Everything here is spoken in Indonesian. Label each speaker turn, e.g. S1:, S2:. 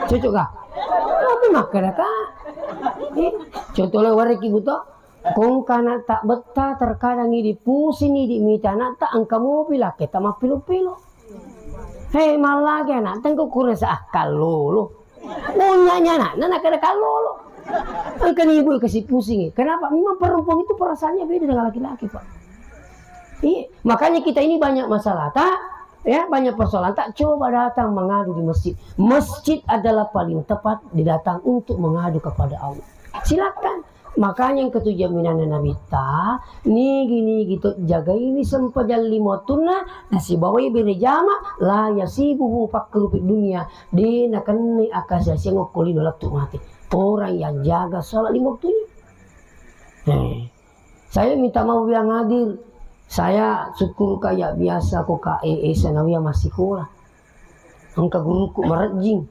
S1: Cocok kah? Tapi makanya kak. Contohnya warik ibu toh. Kung kana tak betah terkadang ini pusing ini minta nak tak angka mobil lah kita mah pilu-pilu. Hei malah anak tengku kurang seakal lo. Punyanya nak kada kalau lo. Angka ibu kasih pusing. Kenapa? Memang perempuan itu perasaannya beda dengan laki-laki pak. Makanya kita ini banyak masalah tak? Ya banyak persoalan tak coba datang mengadu di masjid. Masjid adalah paling tepat didatang untuk mengadu kepada Allah. Silakan. Makanya yang ketujuh minana Nabi ta ni gini gitu jaga ini sempajal limotuna nasi bawai bere jama la yasibuhu fakru di dunia di nakan ni akasya sengok koli nolak tu mati orang yang jaga salat lima waktunya. Saya minta maaf yang hadir. Saya syukur kayak biasa kok KEE sanawiyah masih sekolah. Angka guruku merejing.